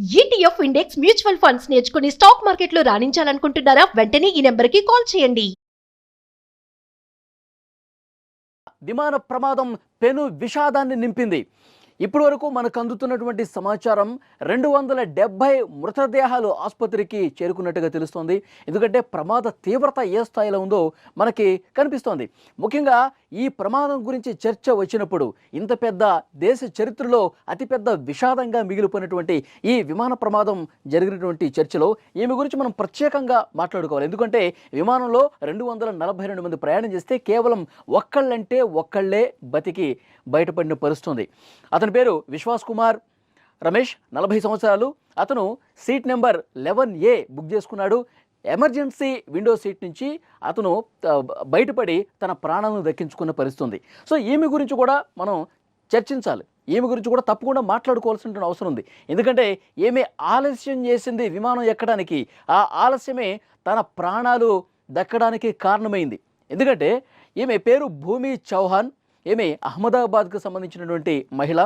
ETF index mutual funds నేర్చుకుని stock మార్కెట్లో రాణించాలనుకుంటున్నారా? వెంటనే ఈ నెంబర్కి కాల్ చేయండి. విమాన ప్రమాదం పెను విషాదాన్ని నింపింది. ఇప్పటి వరకు మనకు అందుతున్నటువంటి సమాచారం 270 మృతదేహాలు ఆసుపత్రికి చేరుకున్నట్టుగా తెలుస్తోంది. ఎందుకంటే ప్రమాద తీవ్రత ఏ స్థాయిలో ఉందో మనకి కనిపిస్తోంది. ముఖ్యంగా ఈ ప్రమాదం గురించి చర్చ వచ్చినప్పుడు ఇంత పెద్ద దేశ చరిత్రలో అతిపెద్ద విషాదంగా మిగిలిపోయినటువంటి ఈ విమాన ప్రమాదం జరిగినటువంటి చర్చలో ఈమె గురించి మనం ప్రత్యేకంగా మాట్లాడుకోవాలి. ఎందుకంటే విమానంలో 242 మంది ప్రయాణం చేస్తే కేవలం ఒక్కళ్ళే బతికి బయటపడిన పరిస్థితుంది. అతని పేరు విశ్వాస్ కుమార్ రమేష్, 40 సంవత్సరాలు. అతను సీట్ నెంబర్ 11A బుక్ చేసుకున్నాడు. ఎమర్జెన్సీ విండో సీట్ నుంచి అతను బయటపడి తన ప్రాణాలను దక్కించుకున్న పరిస్థితుంది. సో ఈమె గురించి కూడా మనం చర్చించాలి. ఈమె గురించి కూడా తప్పకుండా మాట్లాడుకోవాల్సిన అవసరం ఉంది. ఎందుకంటే ఈమె ఆలస్యం చేసింది విమానం ఎక్కడానికి. ఆ ఆలస్యమే తన ప్రాణాలు దక్కడానికి కారణమైంది. ఎందుకంటే ఈమె పేరు భూమి చౌహాన్. ఈమె అహ్మదాబాద్కు సంబంధించినటువంటి మహిళ.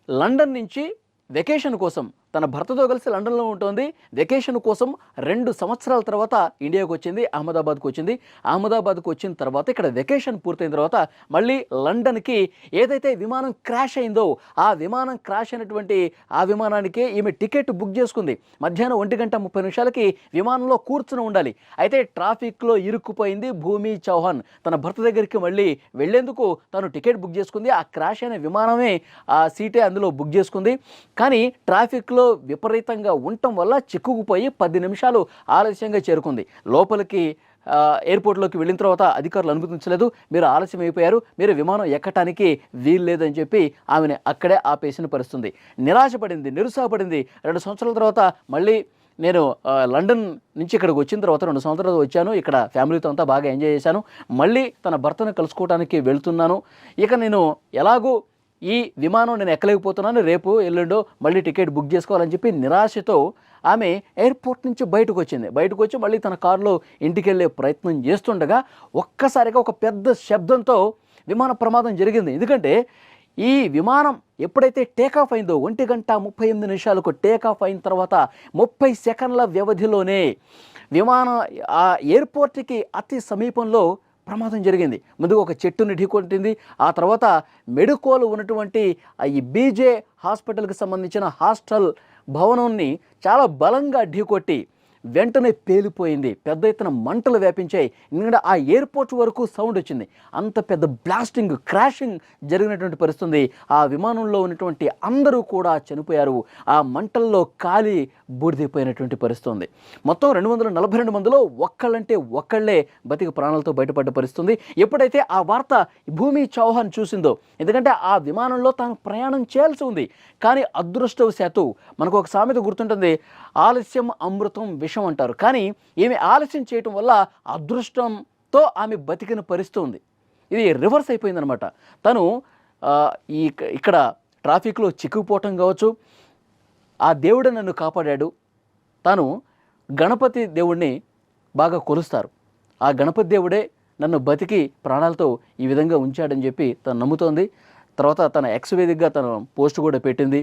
లండన్ నుంచి వెకేషన్ కోసం తన భర్తతో కలిసి లండన్లో ఉంటుంది. వెకేషన్ కోసం 2 సంవత్సరాల తర్వాత ఇండియాకు వచ్చింది, అహ్మదాబాద్కు వచ్చింది. అహ్మదాబాద్కు వచ్చిన తర్వాత ఇక్కడ వెకేషన్ పూర్తయిన తర్వాత మళ్ళీ లండన్కి ఏదైతే విమానం క్రాష్ అయిందో ఆ విమానం క్రాష్ అయినటువంటి ఆ విమానానికి ఈమె టికెట్ బుక్ చేసుకుంది. మధ్యాహ్నం 1:30 విమానంలో కూర్చుని ఉండాలి. అయితే ట్రాఫిక్లో ఇరుక్కుపోయింది భూమి చౌహాన్. తన భర్త దగ్గరికి మళ్ళీ వెళ్లేందుకు తను టికెట్ బుక్ చేసుకుంది. ఆ క్రాష్ అయిన విమానమే ఆ సీటే అందులో బుక్ చేసుకుంది. కానీ ట్రాఫిక్లో విపరీతంగా ఉండటం వల్ల చిక్కుకుపోయి 10 నిమిషాలు ఆలస్యంగా చేరుకుంది. లోపలికి ఎయిర్పోర్ట్లోకి వెళ్ళిన తర్వాత అధికారులు అనుమతించలేదు. మీరు ఆలస్యం అయిపోయారు, మీరు విమానం ఎక్కటానికి వీలు లేదని చెప్పి ఆమెను అక్కడే ఆపేసిన పరిస్థితుంది. నిరాశపడింది, నిరుత్సాహపడింది. 2 సంవత్సరాల తర్వాత మళ్ళీ నేను లండన్ నుంచి ఇక్కడికి వచ్చిన తర్వాత 2 సంవత్సరాలు వచ్చాను. ఇక్కడ ఫ్యామిలీతో అంతా బాగా ఎంజాయ్ చేశాను. మళ్ళీ తన భర్తను కలుసుకోవడానికి వెళ్తున్నాను. ఇక నేను ఎలాగూ ఈ విమానం నేను ఎక్కలేకపోతున్నాను, రేపు ఎల్లుండో మళ్ళీ టికెట్ బుక్ చేసుకోవాలని చెప్పి నిరాశతో ఆమె ఎయిర్పోర్ట్ నుంచి బయటకు వచ్చి మళ్ళీ తన కారులో ఇంటికి వెళ్ళే ప్రయత్నం చేస్తుండగా ఒక్కసారిగా ఒక పెద్ద శబ్దంతో విమాన ప్రమాదం జరిగింది. ఎందుకంటే ఈ విమానం ఎప్పుడైతే టేకాఫ్ అయిందో 1:38 టేకాఫ్ అయిన తర్వాత 30 సెకండ్ల వ్యవధిలోనే విమానం ఆ ఎయిర్పోర్ట్కి అతి సమీపంలో ప్రమాదం జరిగింది. ముందుగా ఒక చెట్టుని ఢీకొట్టింది. ఆ తర్వాత మెడికోలు ఉన్నటువంటి ఈ బీజే హాస్పిటల్కి సంబంధించిన హాస్టల్ భవనాన్ని చాలా బలంగా ఢీకొట్టి వెంటనే పేలిపోయింది. పెద్ద ఎత్తున మంటలు వ్యాపించాయి. ఎందుకంటే ఆ ఎయిర్పోర్ట్ వరకు సౌండ్ వచ్చింది. అంత పెద్ద బ్లాస్టింగ్, క్రాషింగ్ జరిగినటువంటి పరిస్థితి. ఆ విమానంలో ఉన్నటువంటి అందరూ కూడా చనిపోయారు. ఆ మంటల్లో కాలి బూడిదైపోయినటువంటి పరిస్థితి. మొత్తం 242 మందిలో ఒక్కళ్ళే బతికి ప్రాణాలతో బయటపడ్డ పరిస్థితి. ఎప్పుడైతే ఆ వార్త భూమి చౌహాన్ చూసిందో, ఎందుకంటే ఆ విమానంలో తాను ప్రయాణం చేయాల్సి ఉంది. కానీ అదృష్టవశాత్తు మనకు ఒక సామెత గుర్తుంటుంది, ఆలస్యం అమృతం విషం అంటారు. కానీ ఈమె ఆలస్యం చేయటం వల్ల అదృష్టంతో ఆమె బతికిన పరిస్థితి ఉంది. ఇది రివర్స్ అయిపోయిందనమాట. తను ఇక్కడ ట్రాఫిక్లో చిక్కుకుపోవటం కావచ్చు, ఆ దేవుడు నన్ను కాపాడాడు. తాను గణపతి దేవుడిని బాగా కొలుస్తారు. ఆ గణపతి దేవుడే నన్ను బతికి ప్రాణాలతో ఈ విధంగా ఉంచాడని చెప్పి తను నమ్ముతోంది. తర్వాత తన ఎక్స్ వేదికగా తన పోస్ట్ కూడా పెట్టింది.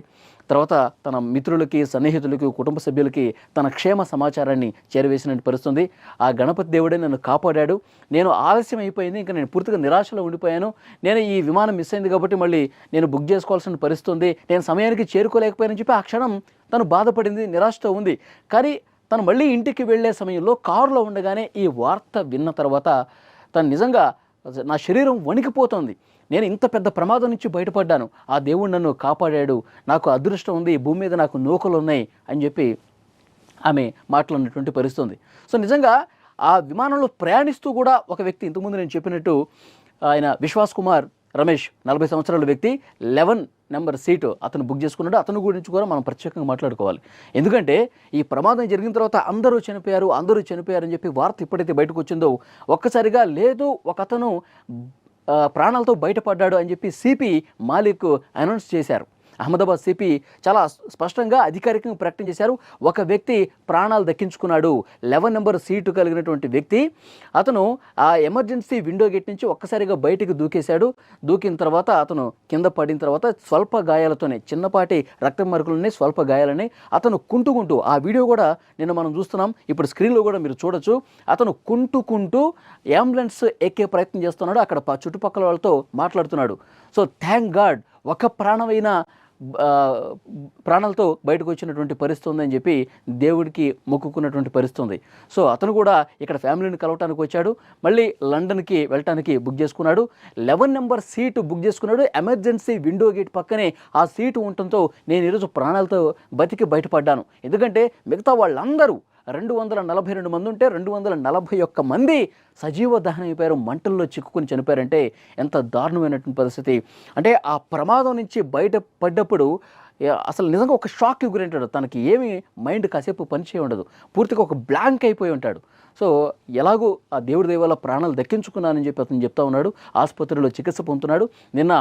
తర్వాత తన మిత్రులకి, సన్నిహితులకి, కుటుంబ సభ్యులకి తన క్షేమ సమాచారాన్ని చేరవేసినట్టు పరిస్థితుంది. ఆ గణపతి దేవుడే నన్ను కాపాడాడు. నేను ఆలస్యం అయిపోయింది, ఇంకా నేను పూర్తిగా నిరాశలో ఉండిపోయాను. నేను ఈ విమానం మిస్ అయింది కాబట్టి మళ్ళీ నేను బుక్ చేసుకోవాల్సిన పరిస్థితుంది. నేను సమయానికి చేరుకోలేకపోయానని చెప్పి ఆ క్షణం తను బాధపడింది, నిరాశతో ఉంది. కానీ తను మళ్ళీ ఇంటికి వెళ్ళే సమయంలో కారులో ఉండగానే ఈ వార్త విన్న తర్వాత తను నిజంగా నా శరీరం వణికిపోతుంది. నేను ఇంత పెద్ద ప్రమాదం నుంచి బయటపడ్డాను, ఆ దేవుడు నన్ను కాపాడాడు, నాకు అదృష్టం ఉంది, భూమి మీద నాకు నూకలు ఉన్నాయి అని చెప్పి ఆమె మాట్లాడినటువంటి పరిస్థితి. సో నిజంగా ఆ విమానంలో ప్రయాణిస్తూ కూడా ఒక వ్యక్తి, ఇంతకుముందు నేను చెప్పినట్టు ఆయన విశ్వాస్ కుమార్ రమేష్, 40 సంవత్సరాల వ్యక్తి, 11 నెంబర్ సీటు అతను బుక్ చేసుకున్నాడు. అతను గురించి కూడా మనం ప్రత్యేకంగా మాట్లాడుకోవాలి. ఎందుకంటే ఈ ప్రమాదం జరిగిన తర్వాత అందరూ చనిపోయారని చెప్పి వార్త ఎప్పుడైతే బయటకు వచ్చిందో ఒక్కసారిగా లేదు, ఒక అతను ప్రాణాలతో బయటపడ్డాడు అని చెప్పి సిపి మాలిక్ అనౌన్స్ చేశారు. అహ్మదాబాద్ సిపి చాలా స్పష్టంగా అధికారికంగా ప్రకటన చేశారు. ఒక వ్యక్తి ప్రాణాలు దక్కించుకున్నాడు. 11 నెంబర్ సీటు కలిగినటువంటి వ్యక్తి. అతను ఆ ఎమర్జెన్సీ విండో గేట్ నుంచి ఒక్కసారిగా బయటికి దూకేశాడు. దూకిన తర్వాత అతను కింద పడిన తర్వాత స్వల్ప గాయాలతోనే, చిన్నపాటి రక్తం మరకలున్నాయి, స్వల్ప గాయాలని అతను కుంటుకుంటూ, ఆ వీడియో కూడా నిన్న మనం చూస్తున్నాం, ఇప్పుడు స్క్రీన్లో కూడా మీరు చూడొచ్చు. అతను కుంటుకుంటూ అంబులెన్స్ ఎక్కే ప్రయత్నం చేస్తున్నాడు. అక్కడ చుట్టుపక్కల వాళ్ళతో మాట్లాడుతున్నాడు. సో థ్యాంక్ గాడ్ ఒక ప్రాణాలతో బయటకు వచ్చినటువంటి పరిస్థితి ఉందని చెప్పి దేవుడికి మొక్కుకున్నటువంటి పరిస్థితి ఉంది. సో అతను కూడా ఇక్కడ ఫ్యామిలీని కలవటానికి వచ్చాడు. మళ్ళీ లండన్కి వెళ్ళటానికి బుక్ చేసుకున్నాడు. 11 నెంబర్ సీటు బుక్ చేసుకున్నాడు. ఎమర్జెన్సీ విండో గేట్ పక్కనే ఆ సీటు ఉండటంతో నేను ఈరోజు ప్రాణాలతో బతికి బయటపడ్డాను. ఎందుకంటే మిగతా వాళ్ళందరూ 242 మంది ఉంటే 241 మంది సజీవ దహనం అయిపోయారు, మంటల్లో చిక్కుకుని చనిపోయారంటే ఎంత దారుణమైనటువంటి పరిస్థితి. అంటే ఆ ప్రమాదం నుంచి బయటపడ్డప్పుడు అసలు నిజంగా ఒక షాక్కి గురైంటాడు. తనకి ఏమి మైండ్ కాసేపు పనిచేయ ఉండదు, పూర్తిగా ఒక బ్లాంక్ అయిపోయి ఉంటాడు. సో ఎలాగూ ఆ దేవుడి దయ వల్ల ప్రాణాలు దక్కించుకున్నానని చెప్పి అతను చెప్తా ఉన్నాడు. ఆసుపత్రిలో చికిత్స పొందుతున్నాడు. నిన్న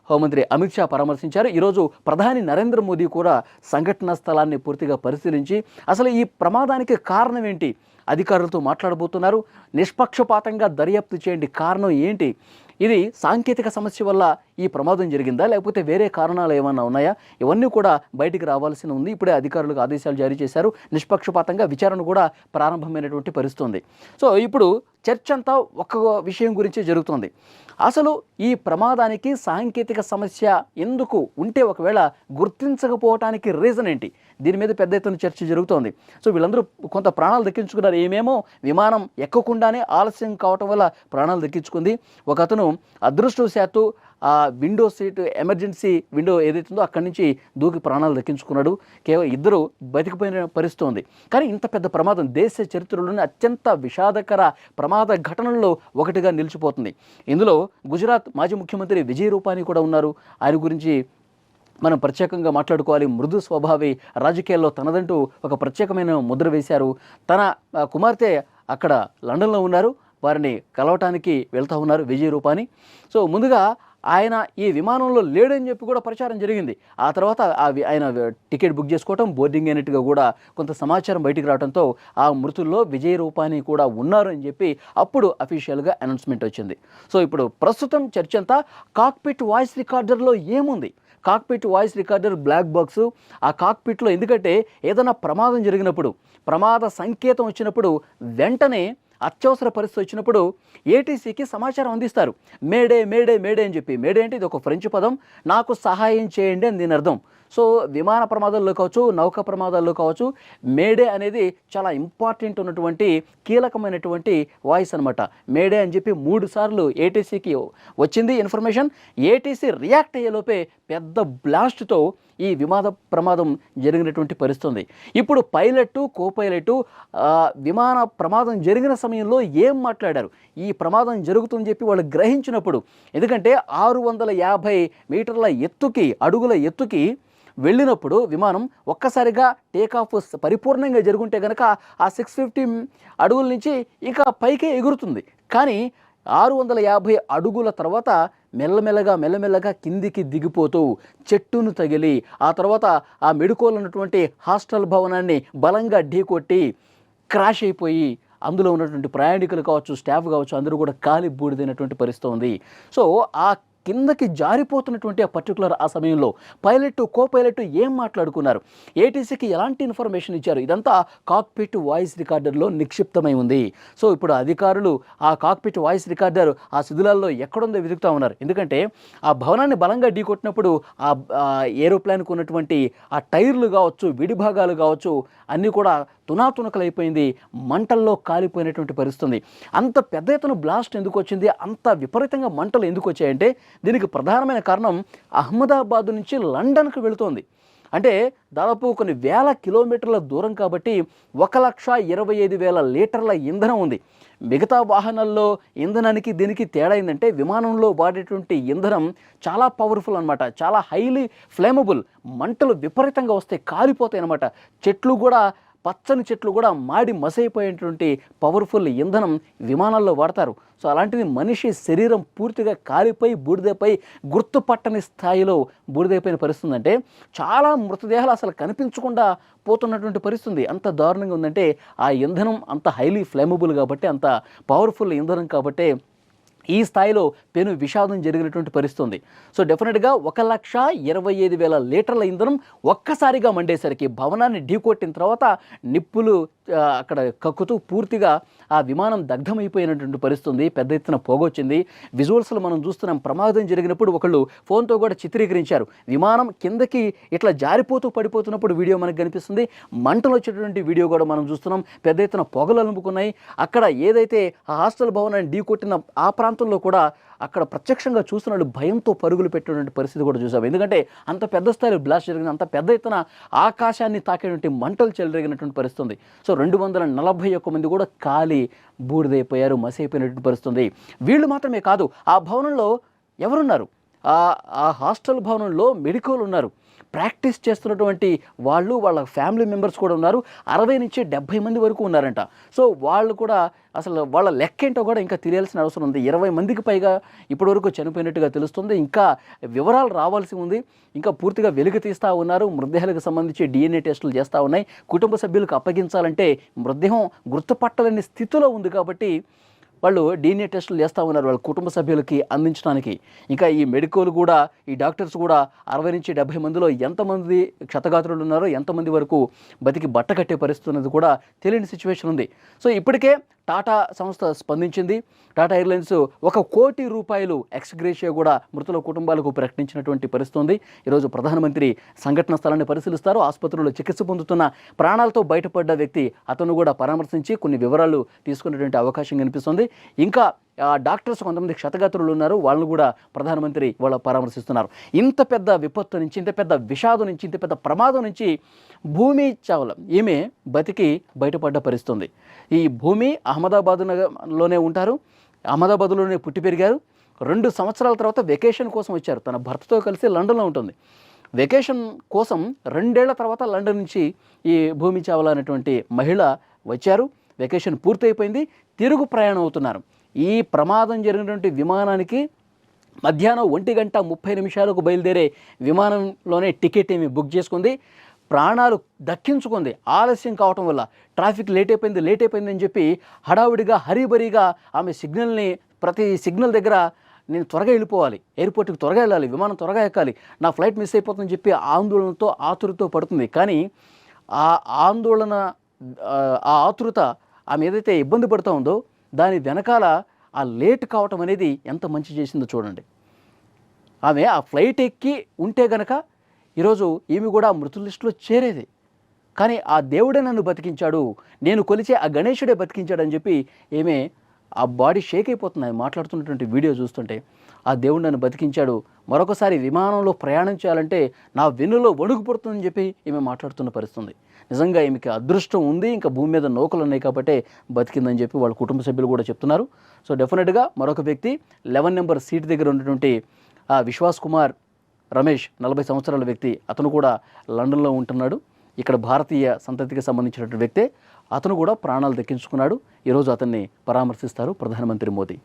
హోంమంత్రి అమిత్ షా పరామర్శించారు. ఈరోజు ప్రధాని నరేంద్ర మోదీ కూడా సంఘటనా స్థలాన్ని పూర్తిగా పరిశీలించి అసలు ఈ ప్రమాదానికి కారణం ఏంటి అధికారులతో మాట్లాడబోతున్నారు. నిష్పక్షపాతంగా దర్యాప్తు చేయండి, కారణం ఏంటి, ఇది సాంకేతిక సమస్య వల్ల ఈ ప్రమాదం జరిగిందా లేకపోతే వేరే కారణాలు ఏమన్నా ఉన్నాయా, ఇవన్నీ కూడా బయటికి రావాల్సి ఉంది. ఇప్పుడే అధికారులకు ఆదేశాలు జారీ చేశారు. నిష్పక్షపాతంగా విచారణ కూడా ప్రారంభమైనటువంటి పరిస్థితి ఉంది. సో ఇప్పుడు చర్చ అంతా ఒక విషయం గురించే జరుగుతుంది. అసలు ఈ ప్రమాదానికి సాంకేతిక సమస్య ఎందుకు ఉంటే, ఒకవేళ గుర్తించకపోవటానికి రీజన్ ఏంటి, దీని మీద పెద్ద ఎత్తున చర్చ జరుగుతోంది. సో వీళ్ళందరూ కొంత ప్రాణాలు దక్కించుకున్నారు. ఏమేమో విమానం ఎక్కకుండానే ఆలస్యం కావటం వల్ల ప్రాణాలు దక్కించుకుంది. ఒక అతను అదృష్టవశాత్తు ఆ విండో సీట్, ఎమర్జెన్సీ విండో ఏదైతుందో అక్కడి నుంచి దూకి ప్రాణాలు దక్కించుకున్నాడు. కేవలం 2 బతికిపోయిన పరిస్థితి ఉంది. కానీ ఇంత పెద్ద ప్రమాదం దేశ చరిత్రలోనే అత్యంత విషాదకర ప్రమాద ఘటనల్లో ఒకటిగా నిలిచిపోతుంది. ఇందులో గుజరాత్ మాజీ ముఖ్యమంత్రి విజయ్ రూపానీ కూడా ఉన్నారు. ఆయన గురించి మనం ప్రత్యేకంగా మాట్లాడుకోవాలి. మృదు స్వభావి, రాజకీయాల్లో తనదంటూ ఒక ప్రత్యేకమైన ముద్ర వేశారు. తన కుమార్తె అక్కడ లండన్లో ఉన్నారు, వారిని కలవటానికి వెళ్తూ ఉన్నారు విజయ్ రూపానీ. సో ముందుగా ఆయన ఈ విమానంలో లేడని చెప్పి కూడా ప్రచారం జరిగింది. ఆ తర్వాత ఆయన టికెట్ బుక్ చేసుకోవటం, బోర్డింగ్ అయినట్టుగా కూడా కొంత సమాచారం బయటికి రావడంతో ఆ మృతుల్లో విజయ్ రూపానీ కూడా ఉన్నారు అని చెప్పి అప్పుడు అఫీషియల్గా అనౌన్స్మెంట్ వచ్చింది. సో ఇప్పుడు ప్రస్తుతం చర్చ అంతా కాక్పిట్ వాయిస్ రికార్డర్లో ఏముంది, cockpit voice recorder black box. ఆ కాక్పిట్లో ఎందుకంటే ఏదైనా ప్రమాదం జరిగినప్పుడు, ప్రమాద సంకేతం వచ్చినప్పుడు వెంటనే అత్యవసర పరిస్థితి వచ్చినప్పుడు ఏటీసీకి సమాచారం అందిస్తారు. మేడే మేడే మేడే అని చెప్పి. మేడే అంటే ఇది ఒక ఫ్రెంచ్ పదం, నాకు సహాయం చేయండి అని దీని అర్థం. సో విమాన ప్రమాదాల్లో కావచ్చు, నౌక ప్రమాదాల్లో కావచ్చు, మేడే అనేది చాలా ఇంపార్టెంట్ ఉన్నటువంటి కీలకమైనటువంటి వాయిస్ అనమాట. మేడే అని చెప్పి 3 సార్లు ఏటీసీకి వచ్చింది ఇన్ఫర్మేషన్. ఏటీసీ రియాక్ట్ అయ్యేలోపే పెద్ద బ్లాస్ట్తో ఈ విమాన ప్రమాదం జరిగినటువంటి పరిస్థితి. ఇప్పుడు పైలట్, కో పైలట్ విమాన ప్రమాదం జరిగిన సమయంలో ఏం మాట్లాడారు, ఈ ప్రమాదం జరుగుతుందని చెప్పి వాళ్ళు గ్రహించినప్పుడు, ఎందుకంటే 650 మీటర్ల ఎత్తుకి, అడుగుల ఎత్తుకి వెళ్ళినప్పుడు విమానం ఒక్కసారిగా టేకాఫ్ పరిపూర్ణంగా జరుగుంటే కనుక ఆ 650 అడుగుల నుంచి ఇంకా పైకే ఎగురుతుంది. కానీ 650 అడుగుల తర్వాత మెల్లమెల్లగా కిందికి దిగిపోతూ చెట్టును తగిలి, ఆ తర్వాత ఆ మెడుకోలు ఉన్నటువంటి హాస్టల్ భవనాన్ని బలంగా ఢీకొట్టి క్రాష్ అయిపోయి అందులో ఉన్నటువంటి ప్రయాణికులు కావచ్చు, స్టాఫ్ కావచ్చు, అందరూ కూడా కాలి బూడిదైనటువంటి పరిస్థితి ఉంది. సో ఆ కిందకి జారిపోతున్నటువంటి ఆ పర్టికులర్ ఆ సమయంలో పైలట్, కో పైలట్ ఏం మాట్లాడుకున్నారు, ఏటీసీకి ఎలాంటి ఇన్ఫర్మేషన్ ఇచ్చారు, ఇదంతా కాక్పిట్ వాయిస్ రికార్డర్లో నిక్షిప్తమై ఉంది. సో ఇప్పుడు అధికారులు ఆ కాక్పిట్ వాయిస్ రికార్డర్ ఆ శిథిలాల్లో ఎక్కడుందో వెతుకుతూ ఉన్నారు. ఎందుకంటే ఆ భవనాన్ని బలంగా ఢీకొట్టినప్పుడు ఆ ఏరోప్లేన్కు ఉన్నటువంటి ఆ టైర్లు కావచ్చు, విడిభాగాలు కావచ్చు, అన్నీ కూడా తునాతునకలైపోయింది, మంటల్లో కాలిపోయినటువంటి పరిస్థితి. అంత పెద్ద ఎత్తున బ్లాస్ట్ ఎందుకు వచ్చింది, అంత విపరీతంగా మంటలు ఎందుకు వచ్చాయంటే దీనికి ప్రధానమైన కారణం అహ్మదాబాద్ నుంచి లండన్కు వెళుతోంది. అంటే దాదాపు కొన్ని వేల కిలోమీటర్ల దూరం కాబట్టి 1,25,000 లీటర్ల ఇంధనం ఉంది. మిగతా వాహనాల్లో ఇంధనానికి దీనికి తేడా ఏంటంటే విమానంలో వాడేటువంటి ఇంధనం చాలా పవర్ఫుల్ అనమాట, చాలా హైలీ ఫ్లేమబుల్. మంటలు విపరీతంగా వస్తాయి, కాలిపోతాయి అనమాట. చెట్లు కూడా పచ్చని చెట్లు కూడా మాడి మసైపోయేటువంటి పవర్ఫుల్ ఇంధనం విమానాల్లో వాడతారు. సో అలాంటిది మనిషి శరీరం పూర్తిగా కాలిపోయి బూడిదపై గుర్తుపట్టని స్థాయిలో బూడిదైపోయిన పరిస్థితి అంటే చాలా మృతదేహాలు అసలు కనిపించకుండా పోతున్నటువంటి పరిస్థితి అంత దారుణంగా ఉందంటే ఆ ఇంధనం అంత హైలీ ఫ్లేమబుల్ కాబట్టి, అంత పవర్ఫుల్ ఇంధనం కాబట్టి ఈ స్థాయిలో పెను విషాదం జరిగినటువంటి పరిస్థితి. సో డెఫినెట్గా 1,25,000 లీటర్ల ఇంధనం ఒక్కసారిగా మండేసరికి భవనాన్ని ఢీకొట్టిన తర్వాత నిప్పులు అక్కడ కక్కుతూ పూర్తిగా ఆ విమానం దగ్ధమైపోయినటువంటి పరిస్థితి. పెద్ద ఎత్తున పొగొచ్చింది. విజువల్స్లో మనం చూస్తున్నాం. ప్రమాదం జరిగినప్పుడు ఒకళ్ళు ఫోన్తో కూడా చిత్రీకరించారు. విమానం కిందకి ఇట్లా జారిపోతూ పడిపోతున్నప్పుడు వీడియో మనకు కనిపిస్తుంది. మంటలు వచ్చేటువంటి వీడియో కూడా మనం చూస్తున్నాం. పెద్ద ఎత్తున పొగలు అలుముకున్నాయి. అక్కడ ఏదైతే ఆ హాస్టల్ భవనాన్ని ఢీకొట్టిన ఆ ప్రాంతంలో కూడా అక్కడ ప్రత్యక్షంగా చూస్తున్న వాళ్ళు భయంతో పరుగులు పెట్టినటువంటి పరిస్థితి కూడా చూసాం. ఎందుకంటే అంత పెద్ద స్థాయిలో బ్లాస్ట్ జరిగింది. అంత పెద్ద ఎత్తున ఆకాశాన్ని తాకేటువంటి మంటలు చెలరేగినటువంటి పరిస్థితి. సో 241 మంది కూడా కాలి బూడిదైపోయారు, మసైపోయినటువంటి పరిస్థితి. వీళ్ళు మాత్రమే కాదు, ఆ భవనంలో ఎవరున్నారు? ఆ హాస్టల్ భవనంలో మెడికోలు ఉన్నారు. ప్రాక్టీస్ చేస్తున్నటువంటి వాళ్ళు, వాళ్ళ ఫ్యామిలీ మెంబర్స్ కూడా ఉన్నారు. 60 నుంచి 70 మంది వరకు ఉన్నారంట. సో వాళ్ళు కూడా అసలు వాళ్ళ లెక్క ఏంటో కూడా ఇంకా తెలియాల్సిన అవసరం ఉంది. 20 మందికి పైగా ఇప్పటివరకు చనిపోయినట్టుగా తెలుస్తుంది. ఇంకా వివరాలు రావాల్సి ఉంది. ఇంకా పూర్తిగా వెలుగు తీస్తూ ఉన్నారు. మృతదేహాలకు సంబంధించి DNA టెస్టులు చేస్తూ ఉన్నాయి. కుటుంబ సభ్యులకు అప్పగించాలంటే మృతదేహం గుర్తుపట్టలేని స్థితిలో ఉంది కాబట్టి వాళ్ళు DNA టెస్టులు చేస్తూ ఉన్నారు వాళ్ళ కుటుంబ సభ్యులకి అందించడానికి. ఇంకా ఈ మెడికోలు కూడా, ఈ డాక్టర్స్ కూడా 60 నుంచి 70 మందిలో ఎంతమంది క్షతగాత్రులు ఉన్నారో, ఎంతమంది వరకు బతికి బట్ట కట్టే పరిస్థితి ఉన్నది కూడా తెలియని సిచ్యువేషన్ ఉంది. సో ఇప్పటికే టాటా సంస్థ స్పందించింది. టాటా ఎయిర్లైన్స్ ₹1 కోటి ఎక్స్గ్రేషియా కూడా మృతుల కుటుంబాలకు ప్రకటించినటువంటి పరిస్థితి ఉంది. ఈరోజు ప్రధానమంత్రి సంఘటన స్థలాన్ని పరిశీలిస్తారు. ఆసుపత్రిలో చికిత్స పొందుతున్న ప్రాణాలతో బయటపడ్డ వ్యక్తి అతను కూడా పరామర్శించి కొన్ని వివరాలు తీసుకునేటువంటి అవకాశం కనిపిస్తుంది. ఇంకా డాక్టర్స్ కొంతమంది క్షతగాత్రులు ఉన్నారు, వాళ్ళను కూడా ప్రధానమంత్రి వాళ్ళ పరామర్శిస్తున్నారు. ఇంత పెద్ద విపత్తు నుంచి, ఇంత పెద్ద విషాదం నుంచి, ఇంత పెద్ద ప్రమాదం నుంచి భూమి చావ్లా ఈమె బతికి బయటపడ్డ పరిస్థితుంది. ఈ భూమి అహ్మదాబాద్లోనే ఉంటారు. అహ్మదాబాద్లోనే పుట్టి పెరిగారు. 2 సంవత్సరాల తర్వాత వెకేషన్ కోసం వచ్చారు. తన భర్తతో కలిసి లండన్లో ఉంటుంది. వెకేషన్ కోసం 2 ఏళ్ల తర్వాత లండన్ నుంచి ఈ భూమి చావ్లా అనేటువంటి మహిళ వచ్చారు. వెకేషన్ పూర్తయిపోయింది. తిరుగు ప్రయాణం అవుతున్నారు. ఈ ప్రమాదం జరిగినటువంటి విమానానికి మధ్యాహ్నం 1:30 బయలుదేరే విమానంలోనే టికెట్ ఏమి బుక్ చేసుకుంది. ప్రాణాలు దక్కించుకుంది. ఆలస్యం కావటం వల్ల ట్రాఫిక్ లేట్ అయిపోయిందని చెప్పి హడావుడిగా హరీబరీగా ఆమె సిగ్నల్ని, ప్రతి సిగ్నల్ దగ్గర నేను త్వరగా వెళ్ళిపోవాలి, ఎయిర్పోర్ట్కి త్వరగా వెళ్ళాలి, విమానం త్వరగా ఎక్కాలి, నా ఫ్లైట్ మిస్ అయిపోతుందని చెప్పి ఆందోళనతో ఆతురతో పడుతుంది. కానీ ఆ ఆందోళన, ఆ ఆతురత ఆమె ఏదైతే ఇబ్బంది పడుతూ ఉందో దాని వెనకాల ఆ లేట్ కావటం అనేది ఎంత మంచి చేసిందో చూడండి. ఆమె ఆ ఫ్లైట్ ఎక్కి ఉంటే గనక ఈరోజు ఈమె కూడా మృతుల లిస్టులో చేరేది. కానీ ఆ దేవుడే నన్ను బతికించాడు, నేను కొలిచే ఆ గణేశుడే బతికించాడని చెప్పి ఈమె ఆ బాడీ షేక్ అయిపోతుంది మాట్లాడుతున్నటువంటి వీడియో చూస్తుంటే. ఆ దేవుడు నన్ను బతికించాడు, మరొకసారి విమానంలో ప్రయాణం చేయాలంటే నా వెన్నులో వణుకు పుడుతుందని చెప్పి ఈమె మాట్లాడుతున్న పరిస్థితి. నిజంగా ఈమెకి అదృష్టం ఉంది, ఇంకా భూమి మీద నౌకలు ఉన్నాయి కాబట్టి బతికిందని చెప్పి వాళ్ళ కుటుంబ సభ్యులు కూడా చెప్తున్నారు. సో డెఫినెట్గా మరొక వ్యక్తి 11 నెంబర్ సీట్ దగ్గర ఉన్నటువంటి విశ్వాస్ కుమార్ రమేష్, 40 సంవత్సరాల వ్యక్తి. అతను కూడా లండన్లో ఉంటున్నాడు. ఇక్కడ భారతీయ సంతతికి సంబంధించినటువంటి వ్యక్తే. అతను కూడా ప్రాణాలు దక్కించుకున్నాడు. ఈరోజు అతన్ని పరామర్శిస్తారు ప్రధానమంత్రి మోదీ.